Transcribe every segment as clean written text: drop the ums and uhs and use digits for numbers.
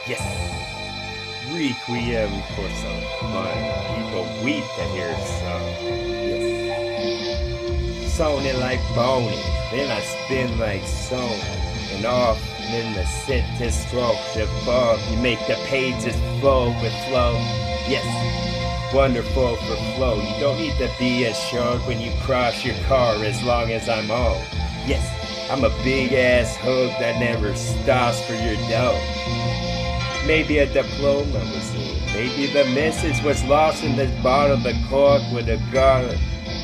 Yes, requiem for some fun. People weep to hear some. Yes, sounding like bony. Then I spin like Sony. And off in the sentence strokes above, you make the pages flow with flow. Yes, wonderful for flow. You don't need to be assured when you cross your car as long as I'm on. Yes, I'm a big ass hook that never stops for your dough. Maybe a diploma was in. Maybe the message was lost in this bottle. The cork would have gone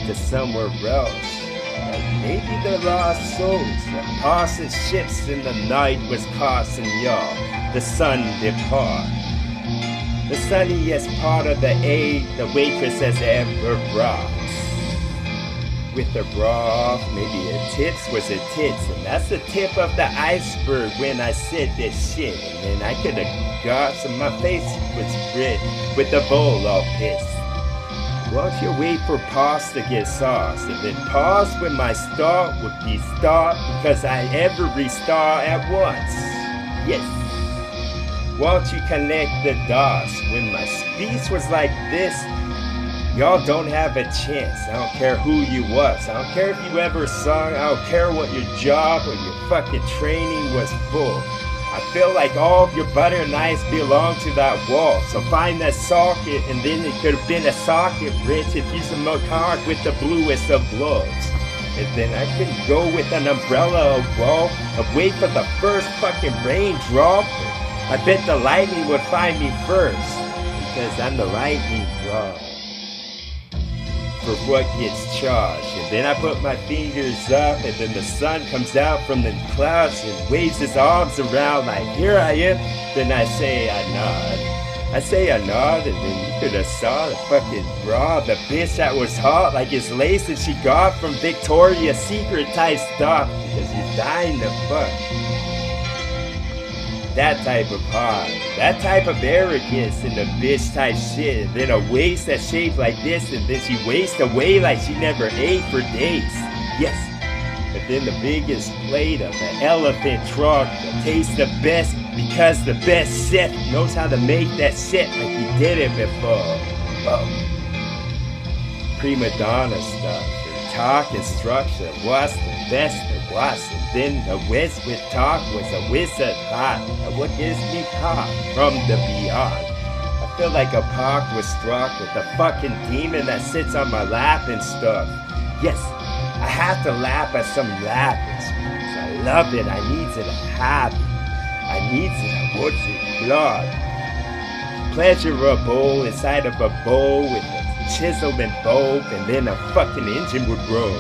to somewhere else. And maybe the lost souls that passing ships in the night was causing y'all. The sun depart. The sunniest part of the aid the waitress has ever brought. With her bra off, maybe her tips was her tits. And that's the tip of the iceberg when I said this shit. And then I could have got some, my face was red with the bowl all pissed. Won't you wait for pause to get sauce? And then pause when my start would be start because I ever restart at once. Yes. Won't you connect the dots? When my speech was like this, y'all don't have a chance. I don't care who you was. I don't care if you ever sung. I don't care what your job or your fucking training was for. I feel like all of your butter knives belong to that wall. So find that socket, and then it could have been a socket, Rich, if you some cock with the bluest of gloves. And then I could go with an umbrella of wall, and wait for the first fucking raindrop. I bet the lightning would find me first, because I'm the lightning rod. For what gets charged. And then I put my fingers up, and then the sun comes out from the clouds and waves his arms around like, here I am. Then I say I nod. I say I nod, and then you could have saw the fucking bra, the bitch that was hot like his lace that she got from Victoria's Secret type stuff, because you're dying to fuck. That type of hot, that type of arrogance and the bitch type shit. And then a waist that's shaped like this, and then she wastes away like she never ate for days. Yes. And then the biggest plate of an elephant trunk that tastes the best because the best chef knows how to make that shit like he did it before. Prima donna stuff. Talk and structure was the best it was, and then the West with talk was a wizard hot. And what gives me pop from the beyond? I feel like a park was struck with a fucking demon that sits on my lap and stuff. Yes, I have to laugh at some rappers. I love it, I need it, I have it. I need it, I want it, blood. Pleasurable inside of a bowl with a chisel and bulb, and then a fucking engine would roll.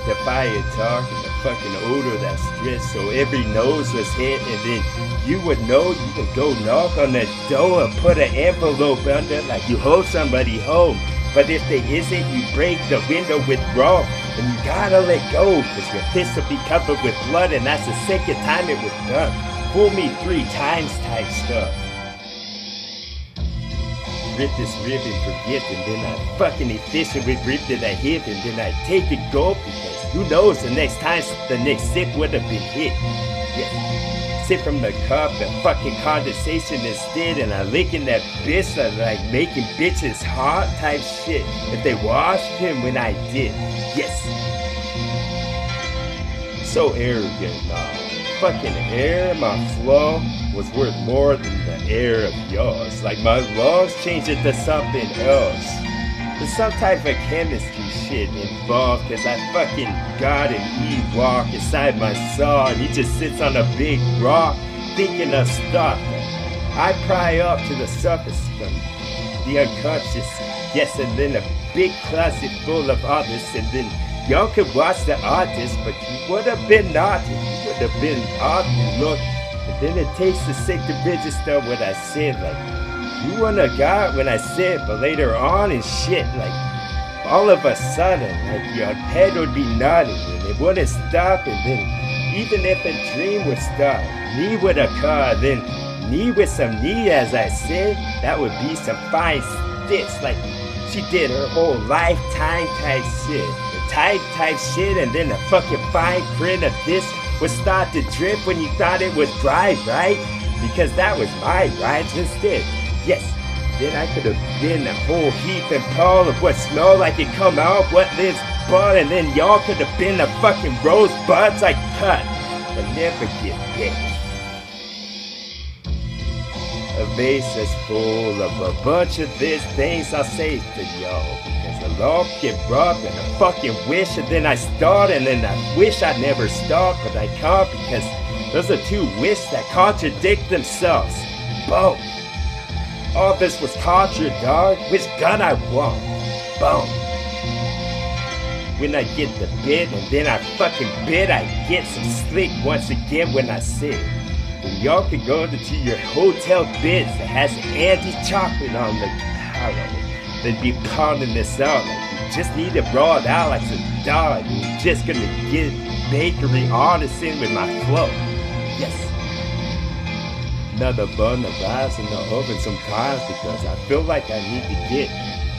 The fire talk and the fucking odor that stressed, so every nose was hit, and then you would know you could go knock on the door and put an envelope under like you hold somebody home. But if there isn't, you break the window with rock, and you gotta let go, cause your fist will be covered with blood, and that's the second time it was done. Fool me 3 times type stuff. Rip this rib and forget, and then I fucking efficiently rip to the hip, and then I take a gulp, because who knows the next time the next sip would have been hit. Yeah. Sip from the cup, the fucking condensation instead, and I licking that bitch like making bitches hot type shit. If they washed him when I did. Yes. So arrogant, nah. Fucking air, my flow was worth more than the air of yours. Like my lungs changed it to something else. There's some type of chemistry shit involved, cause I fucking got an Ewok inside my soul, and he just sits on a big rock thinking of stuff. I pry up to the surface from the unconscious. Yes, and then a big closet full of artists, and then y'all could watch the artist, but you would have been naughty. You would have been odd look. And then it takes a sec to register what I said. Like, you wanna got when I said, but later on and shit, like, all of a sudden, like, your head would be nodding, and it wouldn't stop, and then, even if a dream would stop, me would occur, then, me with some knee, as I said, that would be some fine stitch, like, she did her whole lifetime type shit. Type shit, and then the fucking fine print of this would start to drip when you thought it was dry, right? because that was my rides instead. Yes, then I could have been a whole heap and pile of what smelled like it come out, what lives but, and then y'all could have been the fucking rosebuds I cut and never get bit. A vase is full of a bunch of these things I'll say to y'all, because a log get rubbed and a fucking wish, and then I start, and then I wish I'd never start, but I can't because those are two wishes that contradict themselves. Boom. All this was torture, dog. Which gun I want? Boom. When I get the bit, and then I fucking bit, I get some slick once again when I sit. Then y'all can go to your hotel beds that has anti-chocolate on the palate. Then be pounding this out like you just need to brawl it out like some dog. You're just gonna get bakery artisan with my flow. Yes. Another bun of rice in the oven sometimes because I feel like I need to get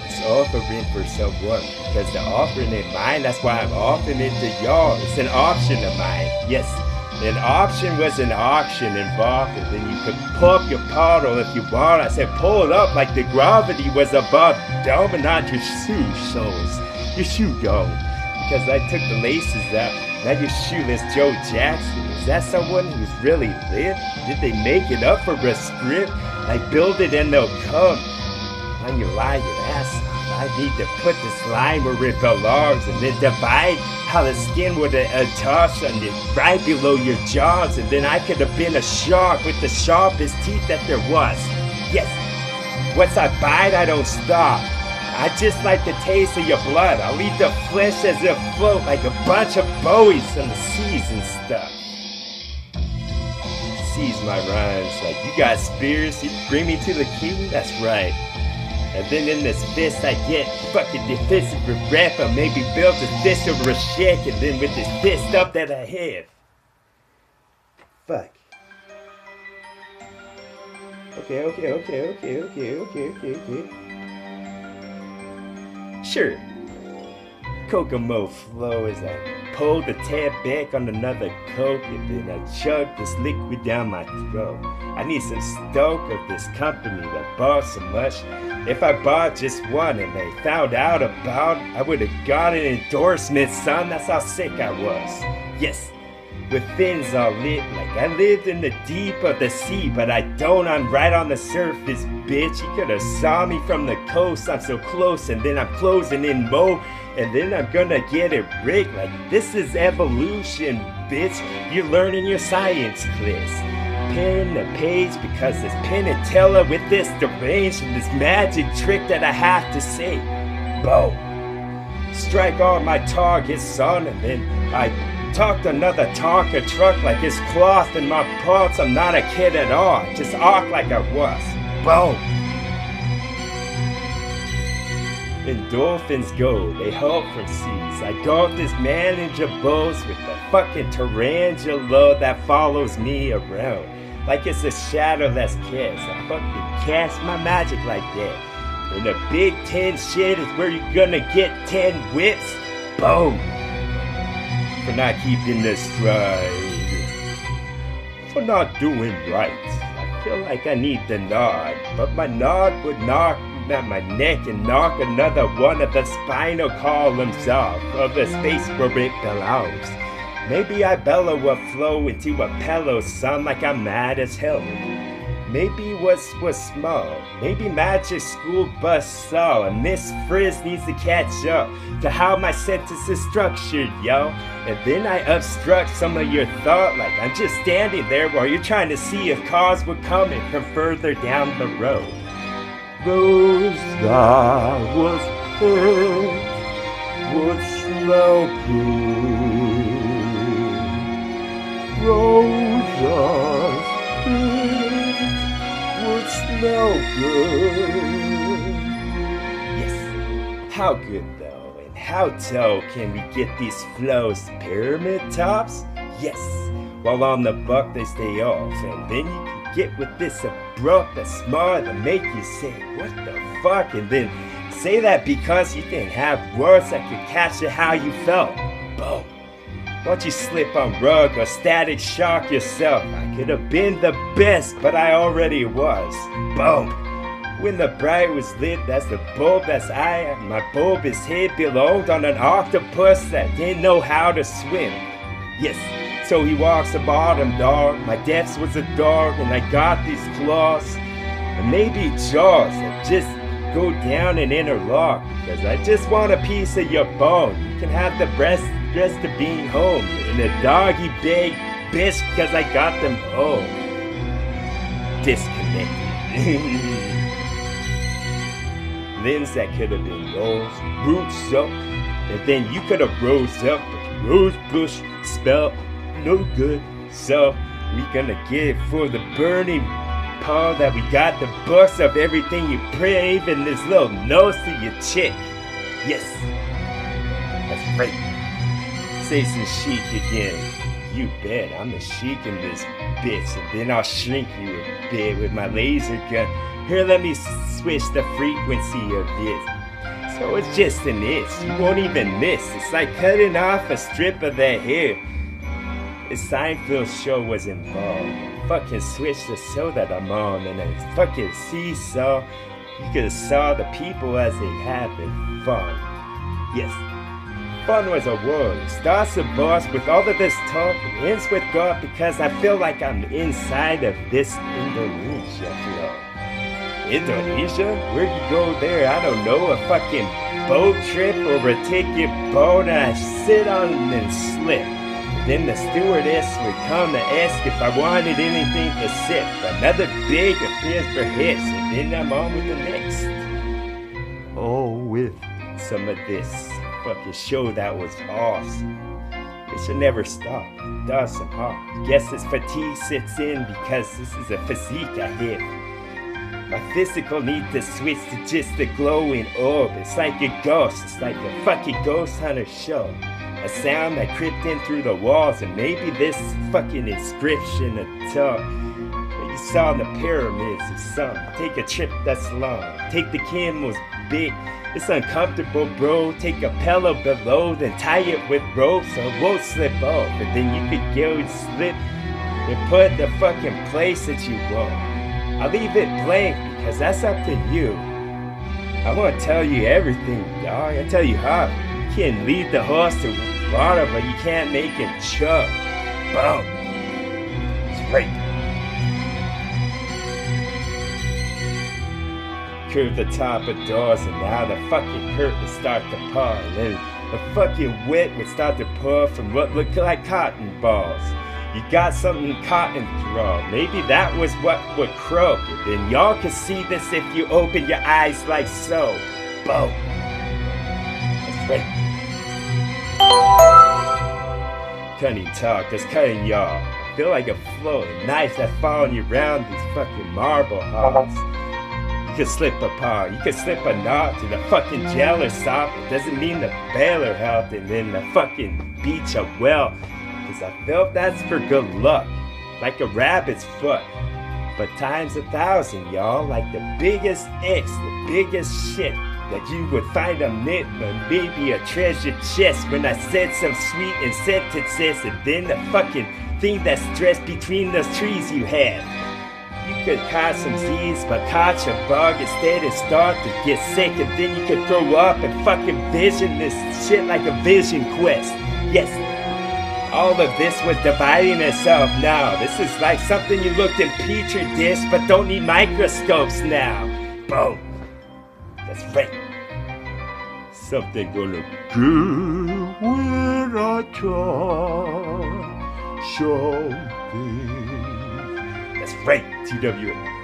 this offering for someone. Because the offering ain't mine, that's why I'm offering it to y'all. It's an option of mine. Yes. An option was an auction involved, and then you could pull up your bottle if you want. I said pull it up like the gravity was above, dome, not your shoe soles. Your shoe dome. Because I took the laces out. Now you're shoeless Joe Jackson. Is that someone who's really lived? Did they make it up for a script? Like build it and they'll come. When you lie your ass off, I need to put this line where it belongs and then divide how the skin would attach on it right below your jaws, and then I could have been a shark with the sharpest teeth that there was. Yes, once I bite, I don't stop. I just like the taste of your blood. I'll eat the flesh as it float like a bunch of buoys on the seas and stuff. Seize my rhymes like you got spears, you bring me to the king, that's right. And then in this fist I get fucking defensive rep, or maybe build a fist over a shack, and then with this fist up that I have. Fuck. Okay. Sure. Kokomo flow as I pull the tab back on another Coke, and then I chug this liquid down my throat. I need some stoke of this company that bought so much. If I bought just one and they found out about, I would have got an endorsement, son. That's how sick I was. Yes, with fins all lit like I lived in the deep of the sea, but I don't. I'm right on the surface, bitch. You could have saw me from the coast. I'm so close, and then I'm closing in more, and then I'm gonna get it rigged like this is evolution, bitch. You're learning your science class. Pen the page because this Penn and Teller with this deranged and this magic trick that I have to say. Boom. Strike all my targets, son, and then I talked another Tonka truck like it's cloth in my pulse. I'm not a kid at all. Just act like I was. Boom. Endorphins go, they help from seas. I got this manager boats with the fucking tarantula that follows me around. Like it's a shadowless kiss. I fucking cast my magic like that. And the Big 10 shit is where you're gonna get 10 whips. Boom. For not keeping the stride. For not doing right. I feel like I need the nod, but my nod would knock at my neck and knock another one of the spinal columns off of the space where it belongs. Maybe I bellow a flow into a pillow, son, like I'm mad as hell. Maybe was small. Maybe magic school bus saw, and Miss Frizz needs to catch up to how my sentence is structured, yo. And then I obstruct some of your thought, like I'm just standing there while you're trying to see if cars were coming from further down the road. Rosa was hurt, would slow blue. Rosa's hurt would smell good. Yes, how good though, and how tall can we get these flows? Pyramid tops? Yes, while on the buck they stay off, and then you can get with this abrupt, a smart that make you say, what the fuck? And then say that because you didn't have words that could capture how you felt. Boom. Why'd you slip on rug or static shock yourself? I could have been the best, but I already was. Boom! When the bright was lit, that's the bulb that's I am. My bulbous head belonged on an octopus that didn't know how to swim. Yes, so he walks the bottom, dog. My depths was a dog, and I got these claws. And maybe jaws that just go down and interlock. Because I just want a piece of your bone. You can have the rest of being home. And the doggy bag, bitch, because I got them home. Disconnected. Limbs that could have been yours, roots up, and then you could have rose up, but rose bush spell no good. So we gonna get for the burning Paul that we got the books of everything you crave in this little nose to your chick. Yes, that's right. Say some chic again. You bet, I'm the chic in this bitch, and then I'll shrink you a bit with my laser gun. Here, let me switch the frequency of this. So it's just an itch, you won't even miss. It's like cutting off a strip of that hair. The Seinfeld show was involved. Fucking switch the show that I'm on, and I fucking seesaw. You could have saw the people as they having fun. Yes, fun was a word. It starts a boss with all of this talk and ends with God because I feel like I'm inside of this Indonesia flow. Indonesia? Where'd you go there? I don't know, a fucking boat trip or a ticket boat, and I sit on and slip. Then the stewardess would come to ask if I wanted anything to sip. Another big appears for hits, and then I'm on with the next. Oh, with some of this fucking show that was awesome. It should never stop. It does some harm. Guess this fatigue sits in because this is a physique I hit. My physical need to switch to just a glowing orb. It's like a ghost. It's like a fucking ghost hunter show. A sound that crept in through the walls, and maybe this fucking inscription atop that you saw in the pyramids or something. Take a trip that's long. Take the camels big. It's uncomfortable, bro. Take a pillow below, then tie it with rope so it won't slip off. And then you could go and slip and put the fucking place that you want. I'll leave it blank because that's up to you. I want to tell you everything, dog. I tell you how. You can lead the horse to water, but you can't make him chug. Boom. It's right. Curve the top of doors, and now the fucking curtains start to pour, and then the fucking wet would start to pour from what looked like cotton balls. You got something cotton throw. Maybe that was what would croak. And then y'all can see this if you open your eyes like so. Boom. That's right. Cutting talk, that's cutting y'all. Feel like a floating knife that following you around these fucking marble halls. You could slip a paw, you could slip a knot to the fucking jailer stop. It doesn't mean the bailiff helped, and then the fucking beach a well. Cause I felt that's for good luck, like a rabbit's foot. But times 1,000, y'all, like the biggest X, the biggest shit that you would find a knit, or maybe a treasure chest when I said some sweet and sentences, and then the fucking thing that's dressed between those trees you have. You could catch some Z's, but catch a bug instead and start to get sick, and then you could throw up and fucking vision this shit like a vision quest. Yes. All of this was dividing itself now. This is like something you looked in petri dish but don't need microscopes now. Boom. That's right. Something gonna get when I try something. That's right, TWA.